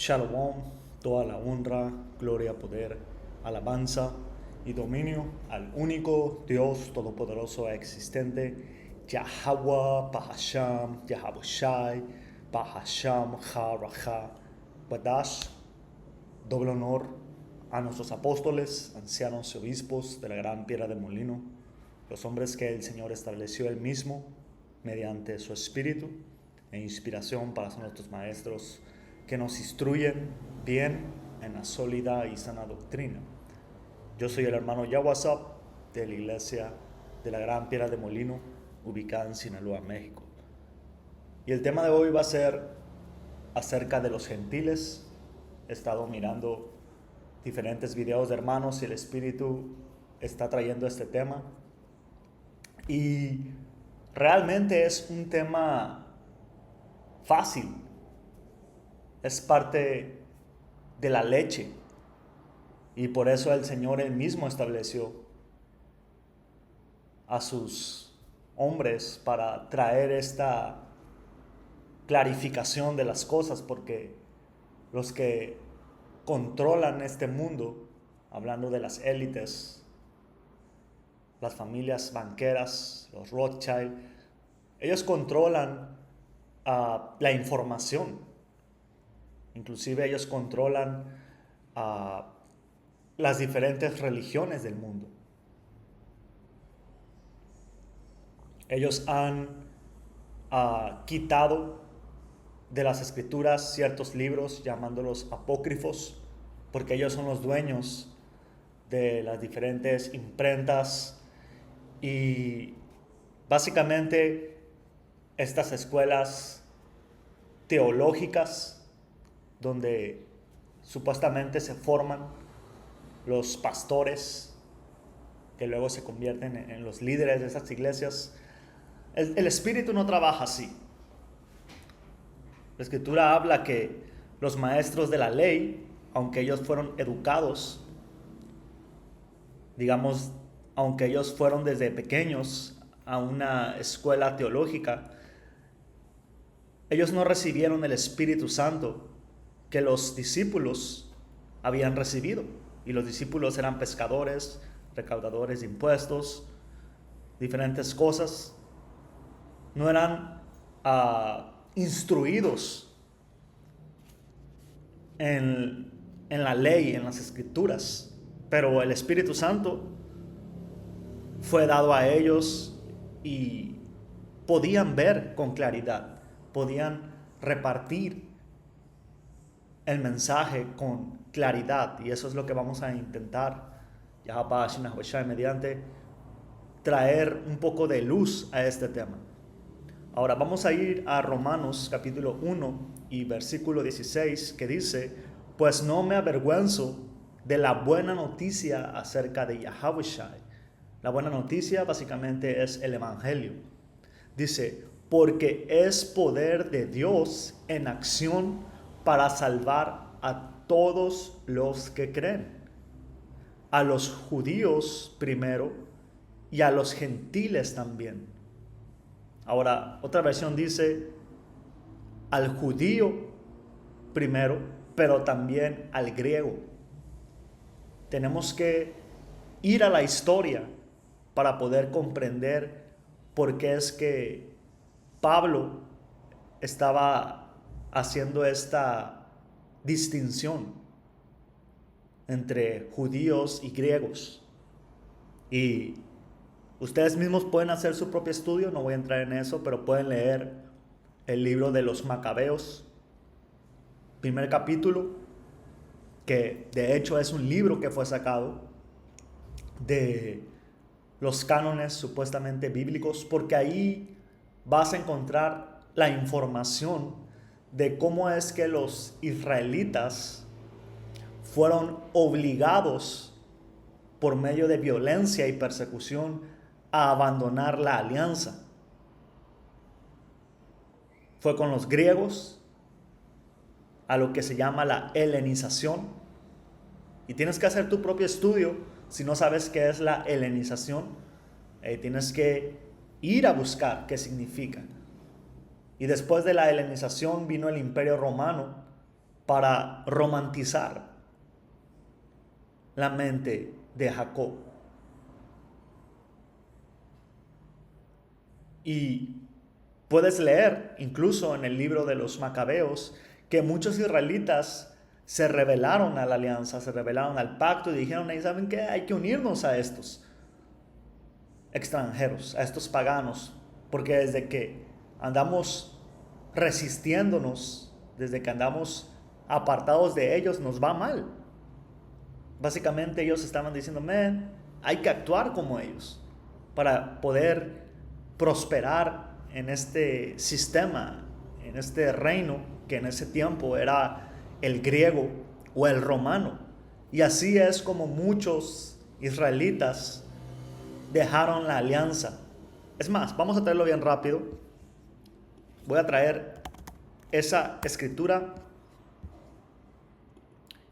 Shalom, toda la honra, gloria, poder, alabanza y dominio al único Dios todopoderoso e existente, Yahweh, Bahasham, Yahabushai, Bahasham, Ha-Raha, Badash. Doble honor a nuestros apóstoles, ancianos y obispos de la gran piedra de molino, los hombres que el Señor estableció él mismo mediante su espíritu e inspiración para ser nuestros maestros que nos instruyen bien en la sólida y sana doctrina. Yo soy el hermano Yawasap de la iglesia de la gran piedra de molino ubicada en Sinaloa, México. Y el tema de hoy va a ser acerca de los gentiles. He estado mirando diferentes videos de hermanos y el Espíritu está trayendo este tema. Y realmente es un tema fácil. Es parte de la leche. Y por eso el Señor él mismo estableció a sus hombres para traer esta clarificación de las cosas, porque los que controlan este mundo, hablando de las élites, las familias banqueras, los Rothschild, ellos controlan la información. Inclusive ellos controlan las diferentes religiones del mundo. Ellos han quitado de las escrituras ciertos libros llamándolos apócrifos, porque ellos son los dueños de las diferentes imprentas y básicamente estas escuelas teológicas donde supuestamente se forman los pastores que luego se convierten en los líderes de esas iglesias. El espíritu no trabaja así. La escritura habla que los maestros de la ley, aunque ellos fueron educados, digamos, aunque ellos fueron desde pequeños a una escuela teológica, ellos no recibieron el Espíritu Santo que los discípulos habían recibido. Y los discípulos eran pescadores, recaudadores de impuestos, diferentes cosas. No eran instruidos en la ley, en las escrituras, pero el Espíritu Santo fue dado a ellos y podían ver con claridad, podían repartir el mensaje con claridad, y eso es lo que vamos a intentar mediante traer un poco de luz a este tema. Ahora vamos a ir a Romanos capítulo 1 y versículo 16, que dice: pues no me avergüenzo de la buena noticia acerca de Yahabushai. La buena noticia básicamente es el evangelio. Dice: porque es poder de Dios en acción para salvar a todos los que creen, a los judíos primero y a los gentiles también. Ahora, otra versión dice al judío primero, pero también al griego. Tenemos que ir a la historia para poder comprender por qué es que Pablo estaba haciendo esta distinción entre judíos y griegos. Y ustedes mismos pueden hacer su propio estudio, no voy a entrar en eso, pero pueden leer el libro de los Macabeos, primer capítulo, que de hecho es un libro que fue sacado de los cánones supuestamente bíblicos, porque ahí vas a encontrar la información de cómo es que los israelitas fueron obligados por medio de violencia y persecución a abandonar la alianza. Fue con los griegos, a lo que se llama la helenización. Y tienes que hacer tu propio estudio si no sabes qué es la helenización. Tienes que ir a buscar qué significa. Y después de la helenización vino el Imperio Romano para romantizar la mente de Jacob. Y puedes leer incluso en el libro de los Macabeos que muchos israelitas se rebelaron a la alianza, se rebelaron al pacto y dijeron, ¿saben qué? Hay que unirnos a estos extranjeros, a estos paganos, porque desde que andamos resistiéndonos, desde que andamos apartados de ellos, nos va mal. Básicamente ellos estaban diciendo, hay que actuar como ellos para poder prosperar en este sistema, en este reino que en ese tiempo era el griego o el romano. Y así es como muchos israelitas dejaron la alianza. Es más, vamos a traerlo bien rápido. Voy a traer esa escritura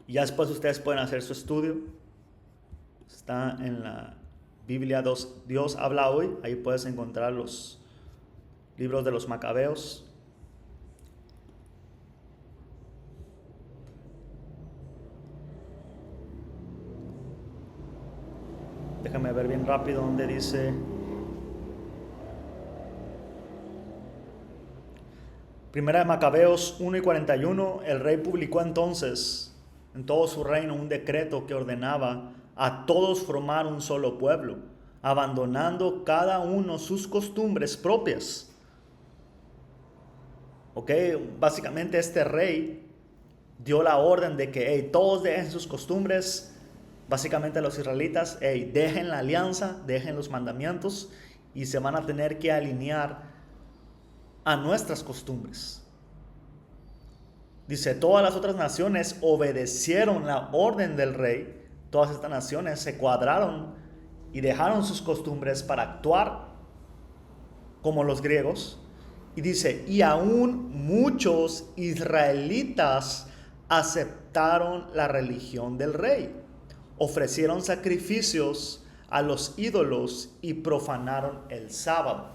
y ya después ustedes pueden hacer su estudio. Está en la Biblia Dios habla hoy. Ahí puedes encontrar los libros de los Macabeos. Déjame ver bien rápido donde dice. Primera de Macabeos 1:41. El rey publicó entonces en todo su reino un decreto que ordenaba a todos formar un solo pueblo, abandonando cada uno sus costumbres propias. Ok, básicamente este rey dio la orden de que todos dejen sus costumbres. Básicamente los israelitas, dejen la alianza, dejen los mandamientos y se van a tener que alinear a nuestras costumbres. Dice, todas las otras naciones obedecieron la orden del rey. Todas estas naciones se cuadraron y dejaron sus costumbres para actuar como los griegos. Y dice, y aún muchos israelitas aceptaron la religión del rey. Ofrecieron sacrificios a los ídolos y profanaron el sábado.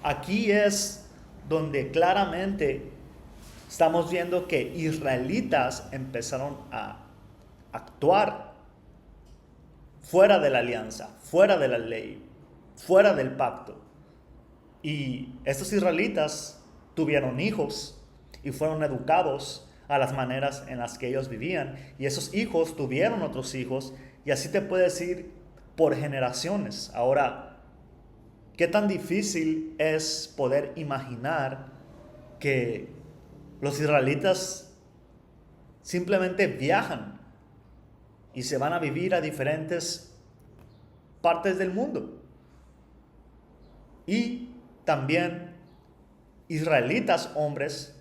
Aquí es donde claramente estamos viendo que israelitas empezaron a actuar fuera de la alianza, fuera de la ley, fuera del pacto. Y estos israelitas tuvieron hijos y fueron educados a las maneras en las que ellos vivían. Y esos hijos tuvieron otros hijos. Y así te puedes ir por generaciones. Ahora, ¿qué tan difícil es poder imaginar que los israelitas simplemente viajan y se van a vivir a diferentes partes del mundo? Y también israelitas hombres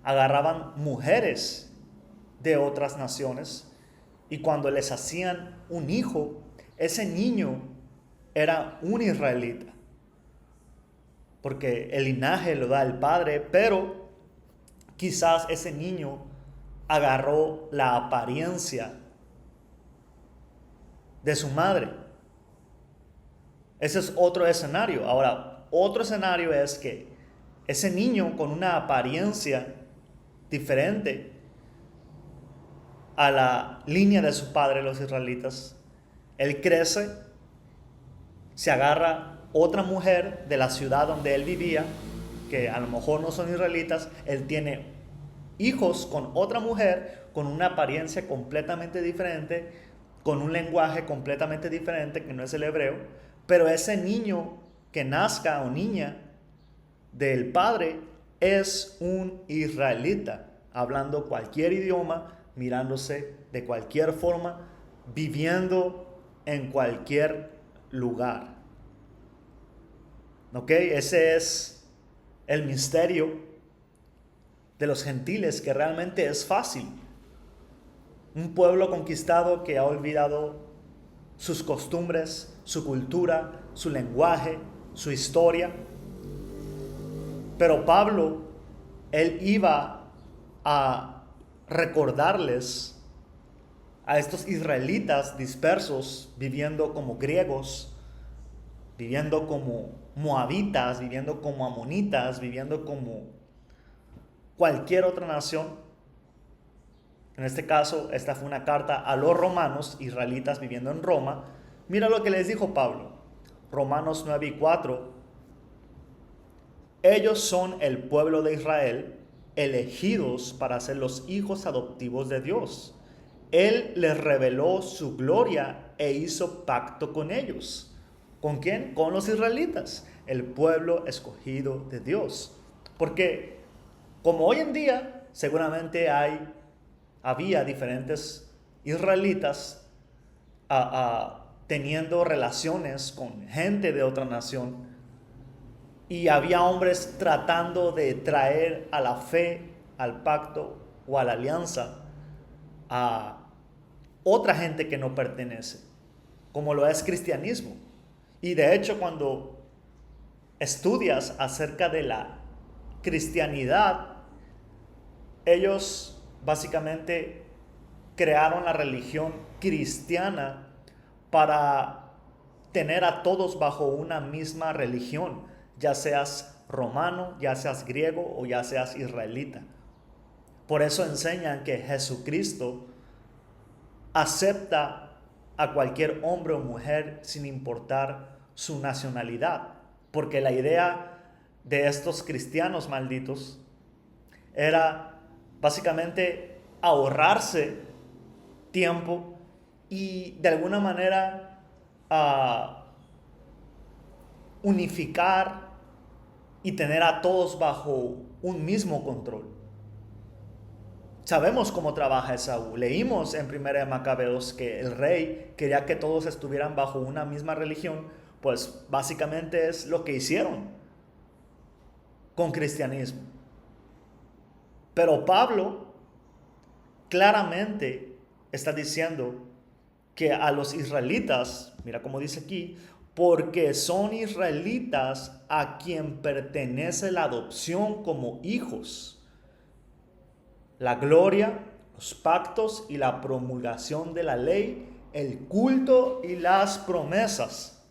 agarraban mujeres de otras naciones y cuando les hacían un hijo, ese niño era un israelita, porque el linaje lo da el padre, pero quizás ese niño agarró la apariencia de su madre. Ese es otro escenario. Ahora, otro escenario es que ese niño con una apariencia diferente a la línea de su padre, los israelitas, él crece, se agarra otra mujer de la ciudad donde él vivía, que a lo mejor no son israelitas, él tiene hijos con otra mujer, con una apariencia completamente diferente, con un lenguaje completamente diferente, que no es el hebreo, pero ese niño que nazca o niña del padre es un israelita, hablando cualquier idioma, mirándose de cualquier forma, viviendo en cualquier lugar. ¿Ok? Ese es el misterio de los gentiles, que realmente es fácil. Un pueblo conquistado que ha olvidado sus costumbres, su cultura, su lenguaje, su historia. Pero Pablo, él iba a recordarles a estos israelitas dispersos, viviendo como griegos, viviendo como moabitas, viviendo como amonitas, viviendo como cualquier otra nación, En este caso, esta fue una carta a los romanos, israelitas viviendo en Roma. Mira lo que les dijo Pablo. Romanos 9:4. Ellos son el pueblo de Israel, elegidos para ser los hijos adoptivos de Dios. Él les reveló su gloria e hizo pacto con ellos. ¿Con quién? Con los israelitas, el pueblo escogido de Dios. Porque como hoy en día seguramente había diferentes israelitas teniendo relaciones con gente de otra nación, y había hombres tratando de traer a la fe, al pacto o a la alianza a otra gente que no pertenece, como lo es cristianismo. Y de hecho, cuando estudias acerca de la cristianidad, ellos básicamente crearon la religión cristiana para tener a todos bajo una misma religión, ya seas romano, ya seas griego o ya seas israelita. Por eso enseñan que Jesucristo acepta a cualquier hombre o mujer sin importar su nacionalidad, porque la idea de estos cristianos malditos era básicamente ahorrarse tiempo y de alguna manera unificar y tener a todos bajo un mismo control. Sabemos cómo trabaja Esaú. Leímos en 1 de Macabeos que el rey quería que todos estuvieran bajo una misma religión. Pues básicamente es lo que hicieron con cristianismo. Pero Pablo claramente está diciendo que a los israelitas, mira cómo dice aquí, porque son israelitas a quien pertenece la adopción como hijos, la gloria, los pactos y la promulgación de la ley, el culto y las promesas.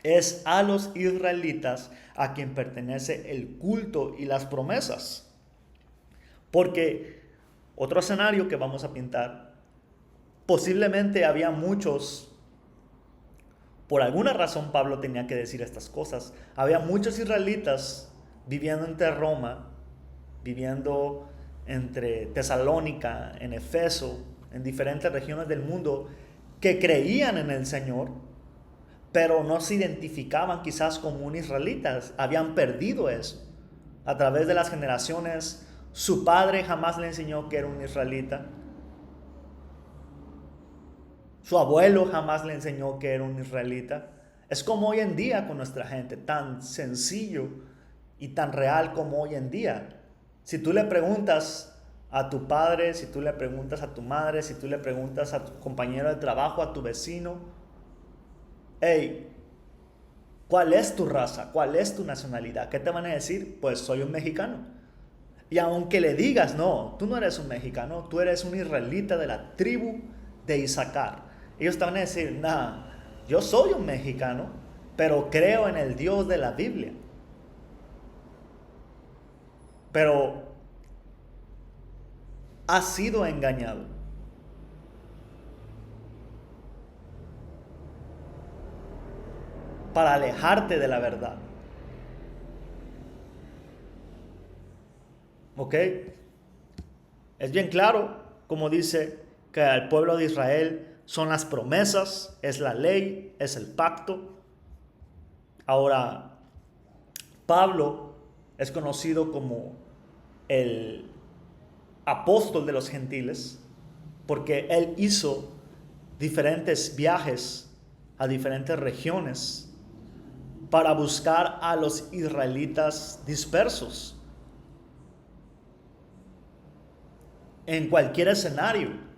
Es a los israelitas a quien pertenece el culto y las promesas. Porque otro escenario que vamos a pintar, posiblemente había muchos, por alguna razón Pablo tenía que decir estas cosas, había muchos israelitas viviendo entre Roma, viviendo entre Tesalónica, en Efeso, en diferentes regiones del mundo, que creían en el Señor, pero no se identificaban quizás como un israelitas, habían perdido eso. A través de las generaciones, su padre jamás le enseñó que era un israelita, su abuelo jamás le enseñó que era un israelita. Es como hoy en día con nuestra gente, tan sencillo y tan real como hoy en día. Si tú le preguntas a tu padre, si tú le preguntas a tu madre, si tú le preguntas a tu compañero de trabajo, a tu vecino, hey, ¿cuál es tu raza? ¿Cuál es tu nacionalidad? ¿Qué te van a decir? Pues soy un mexicano. Y aunque le digas, no, tú no eres un mexicano, tú eres un israelita de la tribu de Isaacar, ellos te van a decir, nah, yo soy un mexicano, pero creo en el Dios de la Biblia. Pero has sido engañado. Para alejarte de la verdad. ¿Ok? Es bien claro, como dice, que al pueblo de Israel son las promesas, es la ley, es el pacto. Ahora, Pablo es conocido como el apóstol de los gentiles porque él hizo diferentes viajes a diferentes regiones para buscar a los israelitas dispersos en cualquier escenario.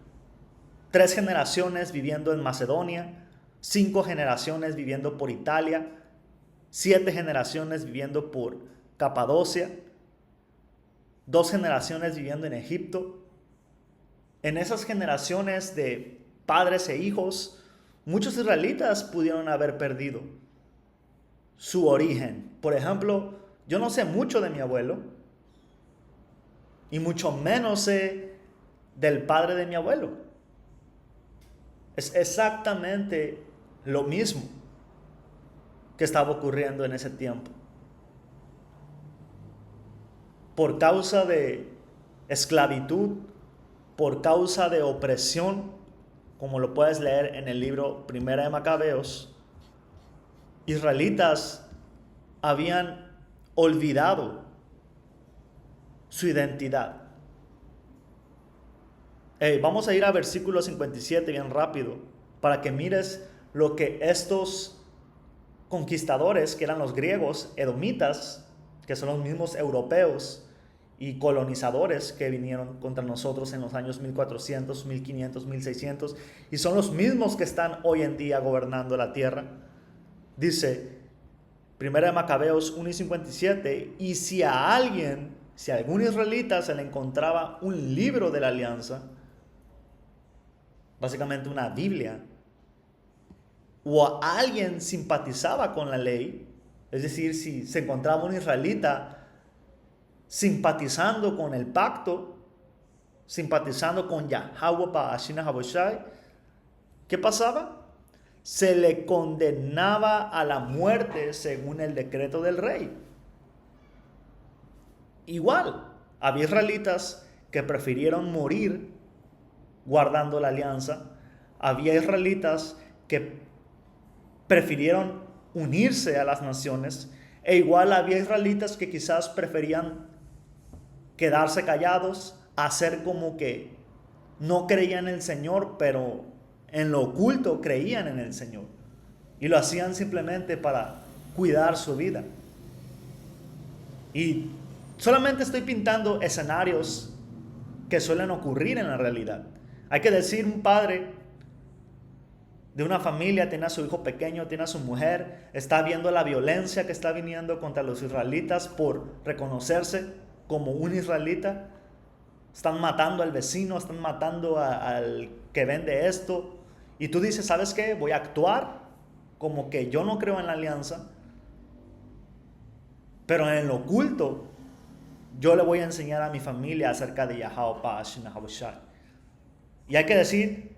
3 generaciones viviendo en Macedonia, 5 generaciones viviendo por Italia, 7 generaciones viviendo por Capadocia, 2 generaciones viviendo en Egipto. En esas generaciones de padres e hijos, muchos israelitas pudieron haber perdido su origen. Por ejemplo, yo no sé mucho de mi abuelo, y mucho menos sé del padre de mi abuelo. Es exactamente lo mismo que estaba ocurriendo en ese tiempo. Por causa de esclavitud, por causa de opresión, como lo puedes leer en el libro Primera de Macabeos, israelitas habían olvidado su identidad. Vamos a ir a versículo 57 bien rápido para que mires lo que estos conquistadores, que eran los griegos, edomitas, que son los mismos europeos y colonizadores que vinieron contra nosotros en los años 1400, 1500, 1600, y son los mismos que están hoy en día gobernando la tierra. Dice, Primera de Macabeos 1 y 57, y si a algún israelita se le encontraba un libro de la alianza, básicamente una Biblia, o a alguien simpatizaba con la ley, es decir, si se encontraba un israelita simpatizando con el pacto, simpatizando con Yahweh Ba'ashina Haboshai, ¿qué pasaba? Se le condenaba a la muerte según el decreto del rey. Igual, había israelitas que prefirieron morir guardando la alianza. Había israelitas que prefirieron unirse a las naciones. E igual había israelitas que quizás preferían quedarse callados, hacer como que no creían en el Señor, pero en lo oculto creían en el Señor. Y lo hacían simplemente para cuidar su vida. Y solamente estoy pintando escenarios que suelen ocurrir en la realidad. Hay que decir, un padre de una familia tiene a su hijo pequeño, tiene a su mujer, está viendo la violencia que está viniendo contra los israelitas por reconocerse como un israelita. Están matando al vecino, están matando al que vende esto. Y tú dices, ¿sabes qué? Voy a actuar como que yo no creo en la alianza, pero en lo oculto yo le voy a enseñar a mi familia acerca de Yahweh Ba'ashina Haboshai. Y hay que decir,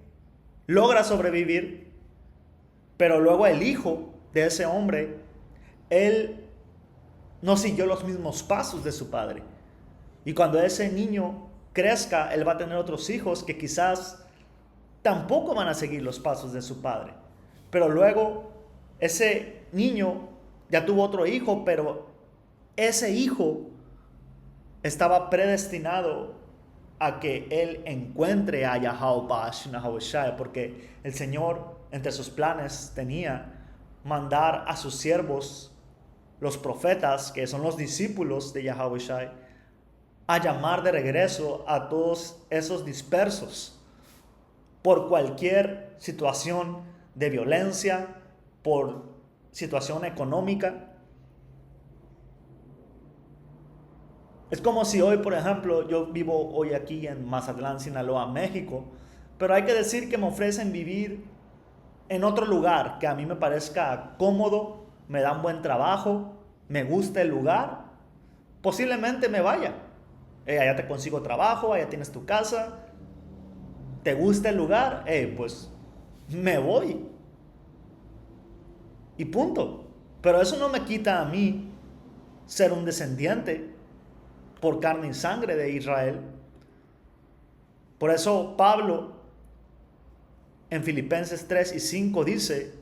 logra sobrevivir, pero luego el hijo de ese hombre, él no siguió los mismos pasos de su padre. Y cuando ese niño crezca, él va a tener otros hijos que quizás tampoco van a seguir los pasos de su padre. Pero luego ese niño ya tuvo otro hijo, pero ese hijo estaba predestinado a que él encuentre a Yahweh Ba'ashina Haboshai, porque el Señor entre sus planes tenía mandar a sus siervos, los profetas, que son los discípulos de Yahweh Shai, a llamar de regreso a todos esos dispersos por cualquier situación de violencia, por situación económica. Es como si hoy, por ejemplo, yo vivo hoy aquí en Mazatlán, Sinaloa, México, pero hay que decir que me ofrecen vivir en otro lugar que a mí me parezca cómodo, me dan buen trabajo, me gusta el lugar, posiblemente me vaya. Allá te consigo trabajo, allá tienes tu casa, te gusta el lugar, pues me voy. Y punto. Pero eso no me quita a mí ser un descendiente por carne y sangre de Israel. Por eso Pablo en Filipenses 3 y 5 dice,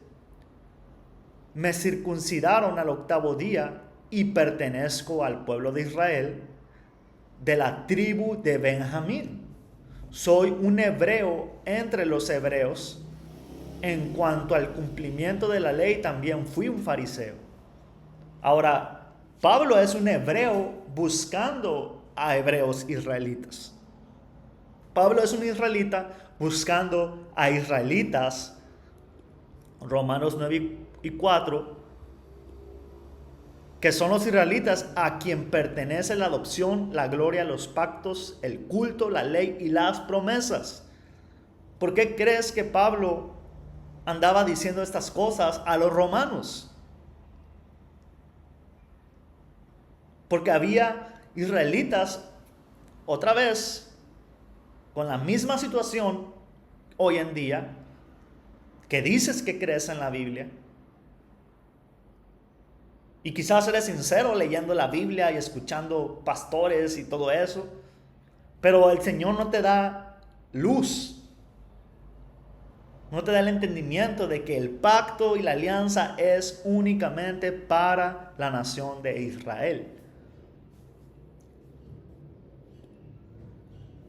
me circuncidaron al 8º día y pertenezco al pueblo de Israel, de la tribu de Benjamín. Soy un hebreo entre los hebreos. En cuanto al cumplimiento de la ley, también fui un fariseo. Ahora, Pablo es un hebreo buscando a hebreos israelitas. Pablo es un israelita buscando a israelitas. Romanos 9 y 4, que son los israelitas a quien pertenece la adopción, la gloria, los pactos, el culto, la ley y las promesas. ¿Por qué crees que Pablo andaba diciendo estas cosas a los romanos? Porque había israelitas, otra vez, con la misma situación hoy en día, que dices que crees en la Biblia, y quizás eres sincero leyendo la Biblia y escuchando pastores y todo eso, pero el Señor no te da luz, no te da el entendimiento de que el pacto y la alianza es únicamente para la nación de Israel.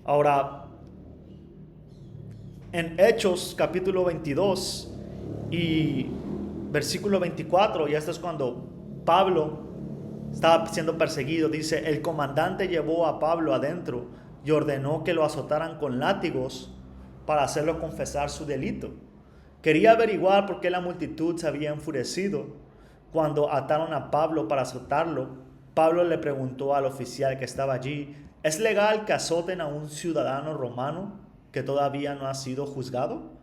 Ahora, en Hechos capítulo 22 y versículo 24, y esto es cuando Pablo estaba siendo perseguido, dice: el comandante llevó a Pablo adentro y ordenó que lo azotaran con látigos para hacerlo confesar su delito. Quería averiguar por qué la multitud se había enfurecido cuando ataron a Pablo para azotarlo. Pablo le preguntó al oficial que estaba allí: ¿es legal que azoten a un ciudadano romano que todavía no ha sido juzgado?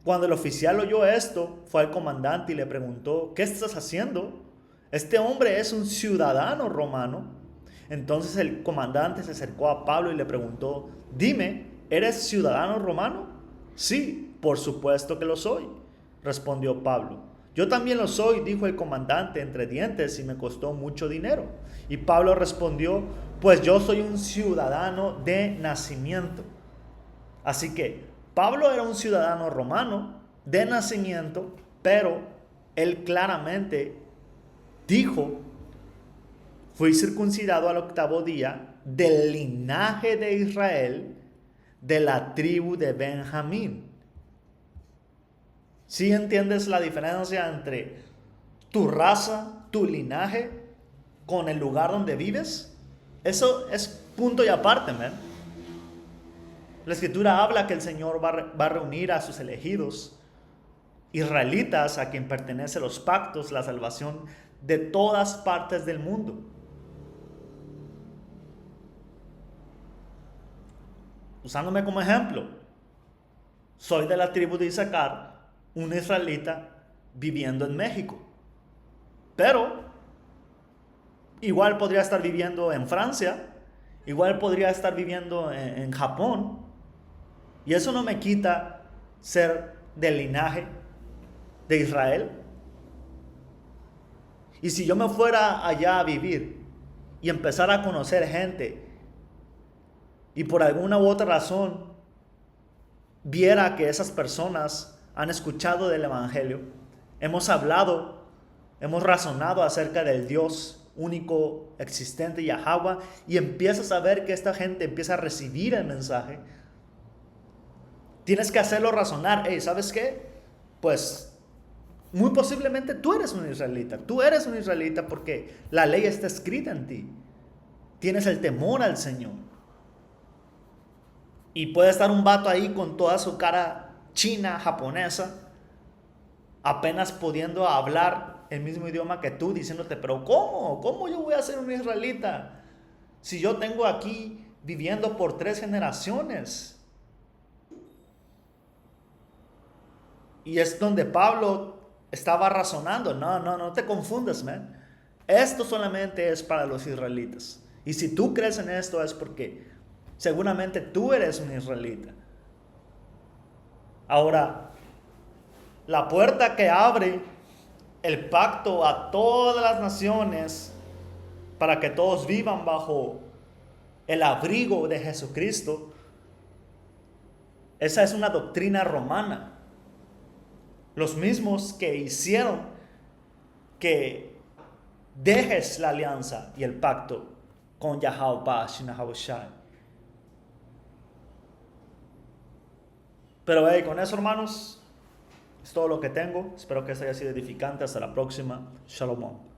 Cuando el oficial oyó esto, fue al comandante y le preguntó: ¿qué estás haciendo? Este hombre es un ciudadano romano. Entonces el comandante se acercó a Pablo y le preguntó: dime, ¿eres ciudadano romano? Sí, por supuesto que lo soy, respondió Pablo. Yo también lo soy, dijo el comandante entre dientes, y me costó mucho dinero. Y Pablo respondió: pues yo soy un ciudadano de nacimiento. Así que Pablo era un ciudadano romano de nacimiento, pero él claramente dijo: fui circuncidado al 8º día del linaje de Israel, de la tribu de Benjamín. ¿Sí entiendes la diferencia entre tu raza, tu linaje, con el lugar donde vives? Eso es punto y aparte, man. La escritura habla que el Señor va a reunir a sus elegidos israelitas, a quien pertenecen los pactos, la salvación, de todas partes del mundo. Usándome como ejemplo, soy de la tribu de Isaacar, un israelita viviendo en México, pero igual podría estar viviendo en Francia, igual podría estar viviendo en Japón, y eso no me quita ser del linaje de Israel. Y si yo me fuera allá a vivir y empezar a conocer gente, y por alguna u otra razón viera que esas personas han escuchado del Evangelio, hemos hablado, hemos razonado acerca del Dios único, existente, Yahweh, y empiezas a ver que esta gente empieza a recibir el mensaje, tienes que hacerlo razonar. Hey, ¿sabes qué? Pues muy posiblemente tú eres un israelita. Tú eres un israelita porque la ley está escrita en ti. Tienes el temor al Señor. Y puede estar un vato ahí con toda su cara china, japonesa, apenas pudiendo hablar el mismo idioma que tú, diciéndote: pero ¿cómo? ¿Cómo yo voy a ser un israelita? Si yo tengo aquí viviendo por 3 generaciones. Y es donde Pablo estaba razonando: no te confundas, man. Esto solamente es para los israelitas. Y si tú crees en esto es porque seguramente tú eres un israelita. Ahora, la puerta que abre el pacto a todas las naciones para que todos vivan bajo el abrigo de Jesucristo, esa es una doctrina romana. Los mismos que hicieron que dejes la alianza y el pacto con Yahweh Shai. Pero con eso, hermanos, es todo lo que tengo. Espero que esto haya sido edificante. Hasta la próxima. Shalom.